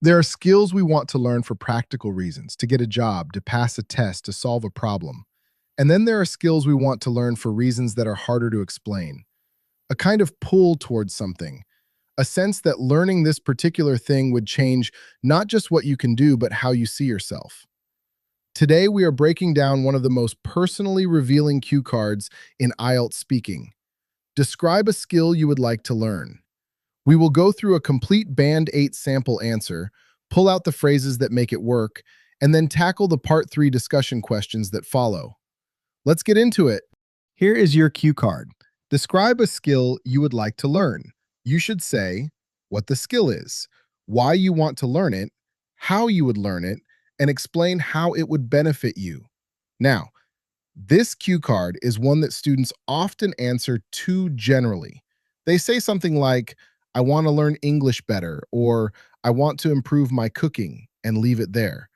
There are skills we want to learn for practical reasons, to get a job, to pass a test, to solve a problem. And then there are skills we want to learn for reasons that are harder to explain. A kind of pull towards something, a sense that learning this particular thing would change not just what you can do, but how you see yourself. Today, we are breaking down one of the most personally revealing cue cards in IELTS speaking. Describe a skill you would like to learn. We will go through a complete Band 8 sample answer, pull out the phrases that make it work, and then tackle the Part 3 discussion questions that follow. Let's get into it. Here is your cue card. Describe a skill you would like to learn. You should say what the skill is, why you want to learn it, how you would learn it, and explain how it would benefit you. Now, this cue card is one that students often answer too generally. They say something like, I want to learn English better, or I want to improve my cooking, and leave it there.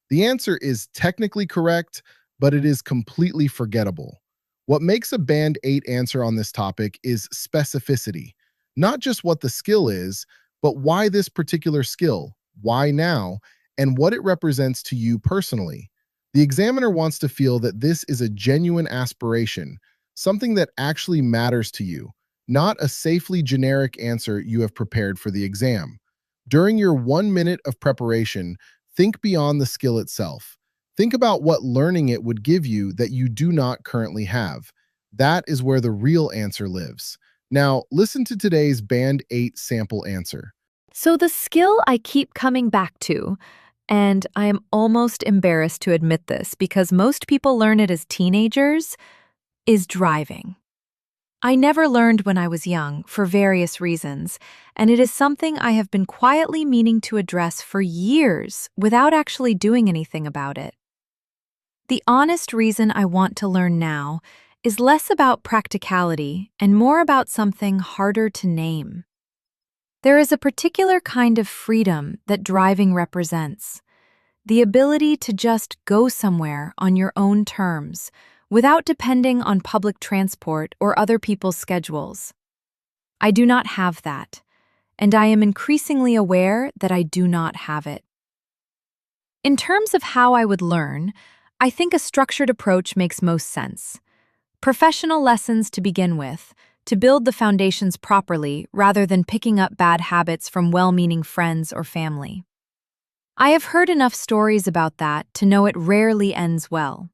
The answer is technically correct, but it is completely forgettable. What makes a Band 8 answer on this topic is specificity. Not just what the skill is, but why this particular skill, why now, and what it represents to you personally. The examiner wants to feel that this is a genuine aspiration, something that actually matters to you, not a safely generic answer you have prepared for the exam. During your 1 minute of preparation, think beyond the skill itself. Think about what learning it would give you that you do not currently have. That is where the real answer lives. Now, listen to today's Band 8 sample answer. So, the skill I keep coming back to, and I am almost embarrassed to admit this because most people learn it as teenagers, is driving. I never learned when I was young for various reasons, and it is something I have been quietly meaning to address for years without actually doing anything about it. The honest reason I want to learn now is less about practicality and more about something harder to name. There is a particular kind of freedom that driving represents, the ability to just go somewhere on your own terms without depending on public transport or other people's schedules. I do not have that, and I am increasingly aware that I do not have it. In terms of how I would learn, I think a structured approach makes most sense. Professional lessons to begin with, to build the foundations properly rather than picking up bad habits from well-meaning friends or family. I have heard enough stories about that to know it rarely ends well.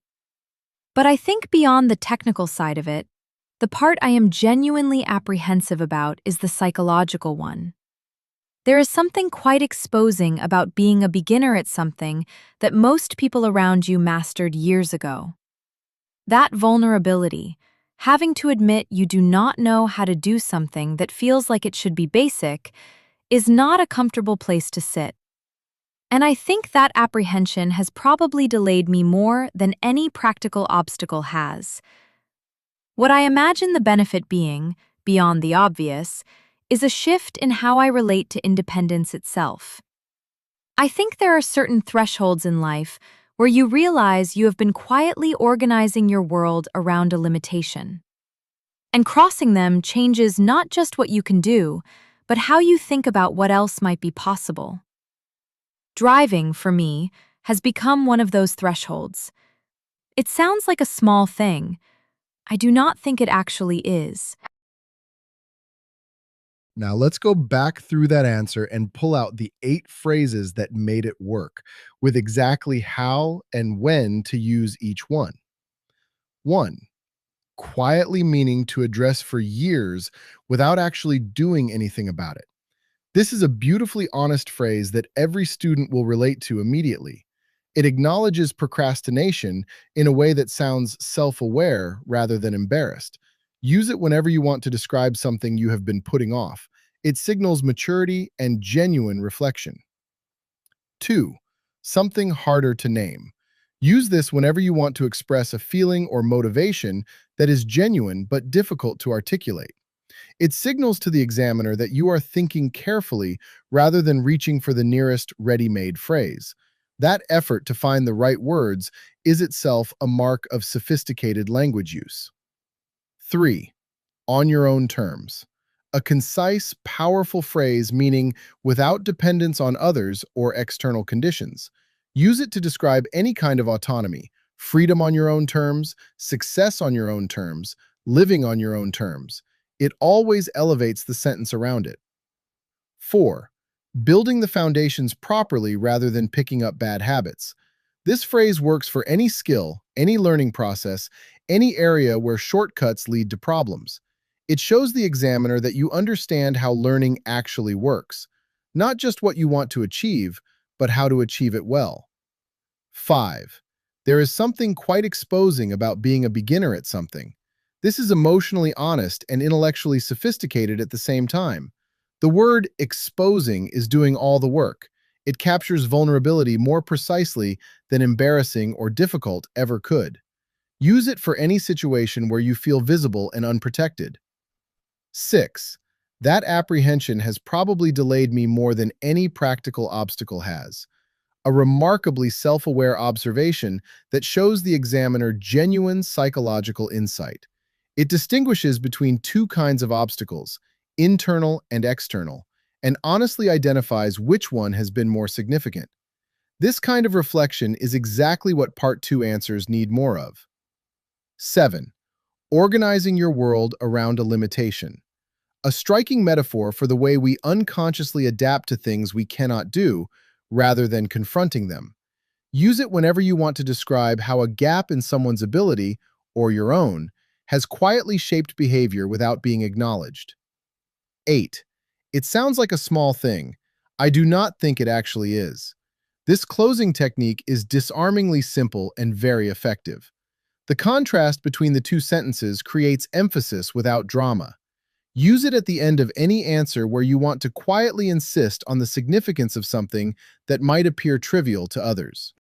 But I think beyond the technical side of it, the part I am genuinely apprehensive about is the psychological one. There is something quite exposing about being a beginner at something that most people around you mastered years ago. That vulnerability, having to admit you do not know how to do something that feels like it should be basic, is not a comfortable place to sit. And I think that apprehension has probably delayed me more than any practical obstacle has. What I imagine the benefit being, beyond the obvious, is a shift in how I relate to independence itself. I think there are certain thresholds in life where you realize you have been quietly organizing your world around a limitation. And crossing them changes not just what you can do, but how you think about what else might be possible. Driving, for me, has become one of those thresholds. It sounds like a small thing. I do not think it actually is. Now, let's go back through that answer and pull out the 8 phrases that made it work, with exactly how and when to use each one. 1. Quietly meaning to address for years without actually doing anything about it. This is a beautifully honest phrase that every student will relate to immediately. It acknowledges procrastination in a way that sounds self aware rather than embarrassed. Use it whenever you want to describe something you have been putting off. It signals maturity and genuine reflection. 2. Something harder to name. Use this whenever you want to express a feeling or motivation that is genuine but difficult to articulate. It signals to the examiner that you are thinking carefully rather than reaching for the nearest ready-made phrase. That effort to find the right words is itself a mark of sophisticated language use. 3. On your own terms. a concise, powerful phrase meaning without dependence on others or external conditions. Use it to describe any kind of autonomy, freedom on your own terms, success on your own terms, living on your own terms. It always elevates the sentence around it. 4. Building the foundations properly rather than picking up bad habits. This phrase works for any skill, any learning process, any area where shortcuts lead to problems. It shows the examiner that you understand how learning actually works, not just what you want to achieve, but how to achieve it well. 5. There is something quite exposing about being a beginner at something. This is emotionally honest and intellectually sophisticated at the same time. The word exposing is doing all the work. It captures vulnerability more precisely than embarrassing or difficult ever could. Use it for any situation where you feel visible and unprotected. 6. That apprehension has probably delayed me more than any practical obstacle has. A remarkably self-aware observation that shows the examiner genuine psychological insight. It distinguishes between two kinds of obstacles, internal and external, and honestly identifies which one has been more significant. This kind of reflection is exactly what Part 2 answers need more of. 7. Organizing your world around a limitation. A striking metaphor for the way we unconsciously adapt to things we cannot do, rather than confronting them. Use it whenever you want to describe how a gap in someone's ability, or your own, has quietly shaped behavior without being acknowledged. 8. It sounds like a small thing. I do not think it actually is. This closing technique is disarmingly simple and very effective. The contrast between the two sentences creates emphasis without drama. Use it at the end of any answer where you want to quietly insist on the significance of something that might appear trivial to others.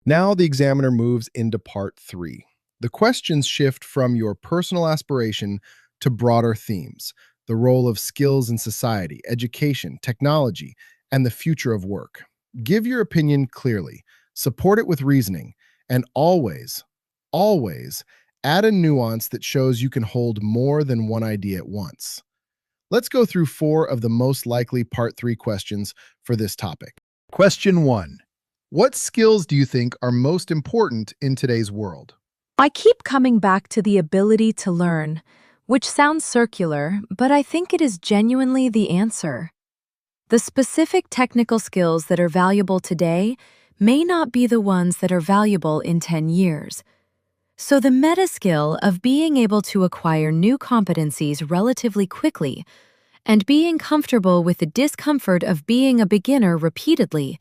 Now the examiner moves into part 3. The questions shift from your personal aspiration to broader themes, the role of skills in society, education, technology, and the future of work. Give your opinion clearly, support it with reasoning, and always add a nuance that shows you can hold more than one idea at once. Let's go through 4 of the most likely Part 3 questions for this topic. Question 1. What skills do you think are most important in today's world? I keep coming back to the ability to learn, which sounds circular, but I think it is genuinely the answer. The specific technical skills that are valuable today may not be the ones that are valuable in 10 years. So the meta skill of being able to acquire new competencies relatively quickly and being comfortable with the discomfort of being a beginner repeatedly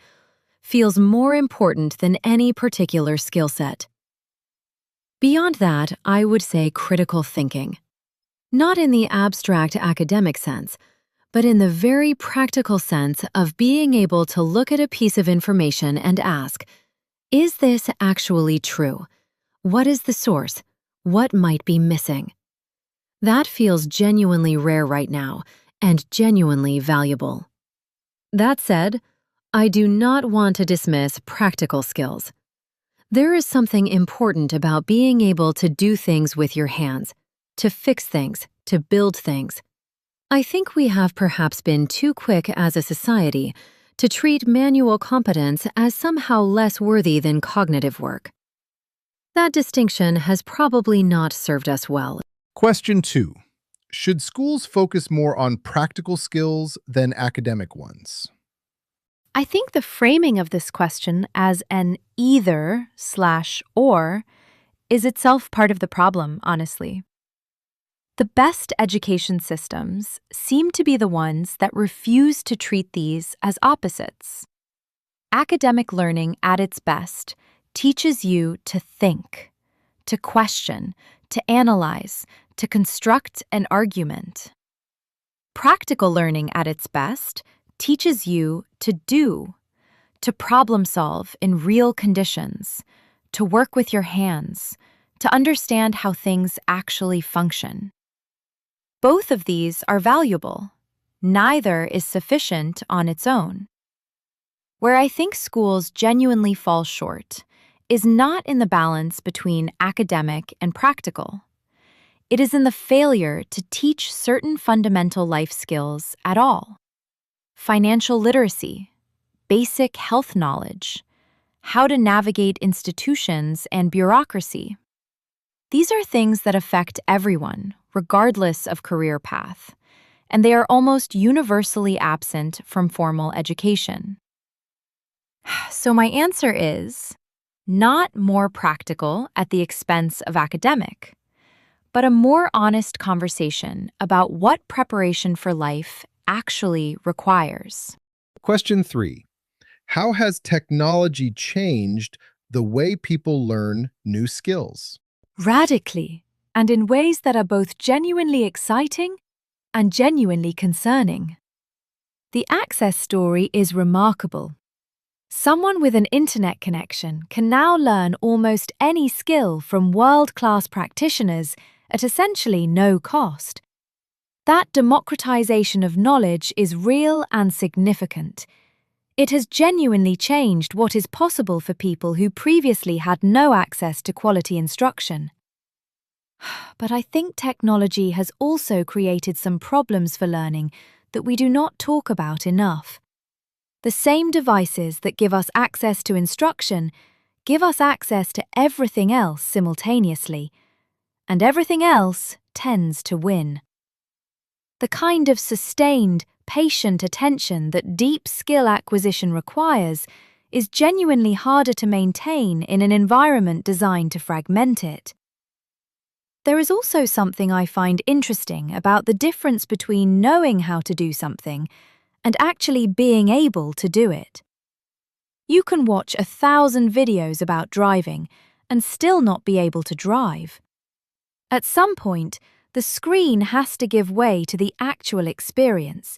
feels more important than any particular skill set. Beyond that, I would say critical thinking. Not in the abstract academic sense, but in the very practical sense of being able to look at a piece of information and ask, is this actually true? What is the source? What might be missing? That feels genuinely rare right now and genuinely valuable. That said, I do not want to dismiss practical skills. There is something important about being able to do things with your hands, to fix things, to build things. I think we have perhaps been too quick as a society to treat manual competence as somehow less worthy than cognitive work. That distinction has probably not served us well. Question 2. Should schools focus more on practical skills than academic ones? I think the framing of this question as an either/or is itself part of the problem, honestly. The best education systems seem to be the ones that refuse to treat these as opposites. Academic learning at its best teaches you to think, to question, to analyze, to construct an argument. Practical learning at its best teaches you to do, to problem solve in real conditions, to work with your hands, to understand how things actually function. Both of these are valuable. Neither is sufficient on its own. Where I think schools genuinely fall short is not in the balance between academic and practical. It is in the failure to teach certain fundamental life skills at all. Financial literacy, basic health knowledge, how to navigate institutions and bureaucracy. These are things that affect everyone, regardless of career path, and they are almost universally absent from formal education. So my answer is not more practical at the expense of academic, but a more honest conversation about what preparation for life actually requires. Question 3. How has technology changed the way people learn new skills? Radically, and in ways that are both genuinely exciting and genuinely concerning. The access story is remarkable. Someone with an internet connection can now learn almost any skill from world-class practitioners at essentially no cost. That democratization of knowledge is real and significant. It has genuinely changed what is possible for people who previously had no access to quality instruction. But I think technology has also created some problems for learning that we do not talk about enough. The same devices that give us access to instruction give us access to everything else simultaneously, and everything else tends to win. The kind of sustained, patient attention that deep skill acquisition requires is genuinely harder to maintain in an environment designed to fragment it. There is also something I find interesting about the difference between knowing how to do something and actually being able to do it. You can watch 1,000 videos about driving and still not be able to drive. At some point, the screen has to give way to the actual experience.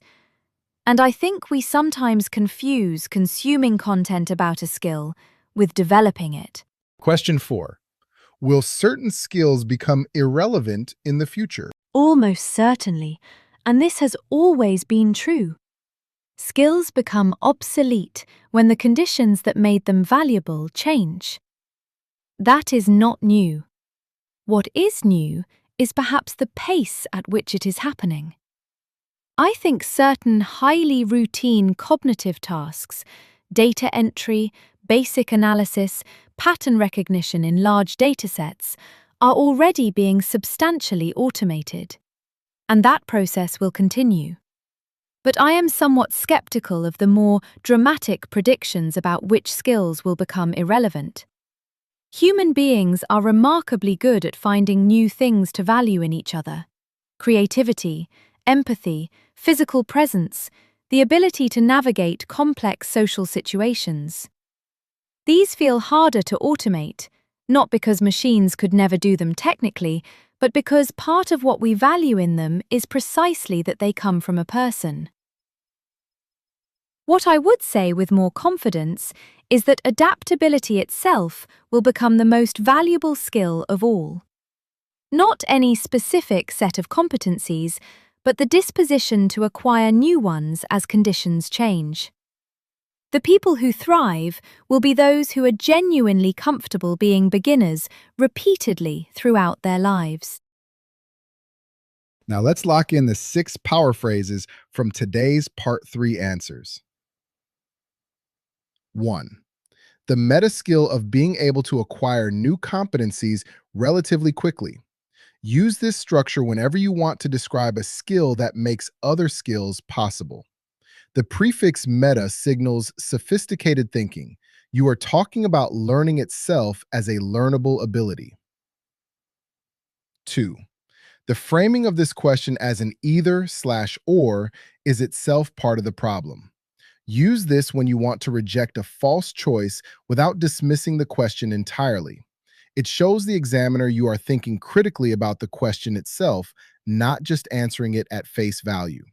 And I think we sometimes confuse consuming content about a skill with developing it. Question 4. Will certain skills become irrelevant in the future? Almost certainly, and this has always been true. Skills become obsolete when the conditions that made them valuable change. That is not new. What is new is perhaps the pace at which it is happening. I think certain highly routine cognitive tasks, data entry, basic analysis, pattern recognition in large datasets, are already being substantially automated. And that process will continue. But I am somewhat skeptical of the more dramatic predictions about which skills will become irrelevant. Human beings are remarkably good at finding new things to value in each other. Creativity, empathy, physical presence, the ability to navigate complex social situations. These feel harder to automate, not because machines could never do them technically, but because part of what we value in them is precisely that they come from a person. What I would say with more confidence is that adaptability itself will become the most valuable skill of all. Not any specific set of competencies, but the disposition to acquire new ones as conditions change. The people who thrive will be those who are genuinely comfortable being beginners repeatedly throughout their lives. Now let's lock in the 6 power phrases from today's Part 3 answers. 1. The meta skill of being able to acquire new competencies relatively quickly. Use this structure whenever you want to describe a skill that makes other skills possible. The prefix meta signals sophisticated thinking. You are talking about learning itself as a learnable ability. 2. The framing of this question as an either/or is itself part of the problem. Use this when you want to reject a false choice without dismissing the question entirely. It shows the examiner you are thinking critically about the question itself, not just answering it at face value.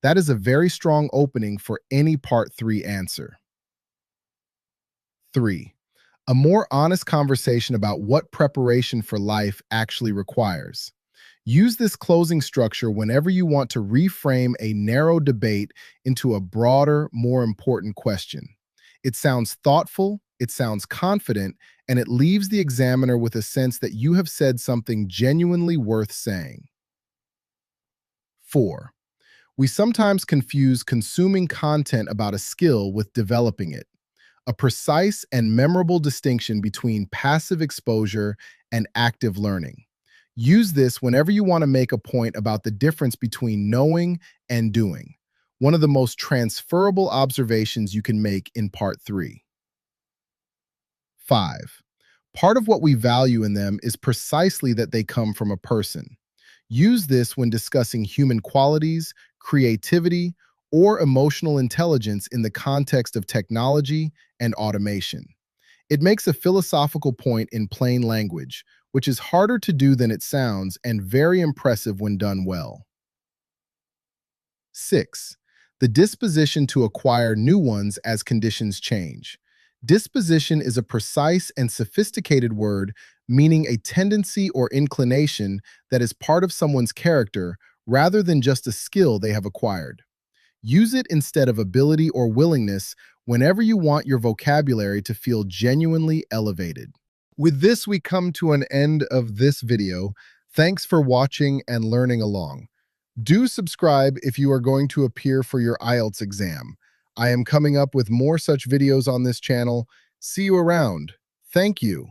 That is a very strong opening for any Part 3 answer. 3. A more honest conversation about what preparation for life actually requires. Use this closing structure whenever you want to reframe a narrow debate into a broader, more important question. It sounds thoughtful, it sounds confident, and it leaves the examiner with a sense that you have said something genuinely worth saying. 4. We sometimes confuse consuming content about a skill with developing it. A precise and memorable distinction between passive exposure and active learning. Use this whenever you want to make a point about the difference between knowing and doing. One of the most transferable observations you can make in part 3. 5. Part of what we value in them is precisely that they come from a person. Use this when discussing human qualities, creativity, or emotional intelligence in the context of technology and automation. It makes a philosophical point in plain language, which is harder to do than it sounds and very impressive when done well. 6. The disposition to acquire new ones as conditions change. Disposition is a precise and sophisticated word meaning a tendency or inclination that is part of someone's character rather than just a skill they have acquired. Use it instead of ability or willingness whenever you want your vocabulary to feel genuinely elevated. With this, we come to an end of this video. Thanks for watching and learning along. Do subscribe if you are going to appear for your IELTS exam. I am coming up with more such videos on this channel. See you around. Thank you.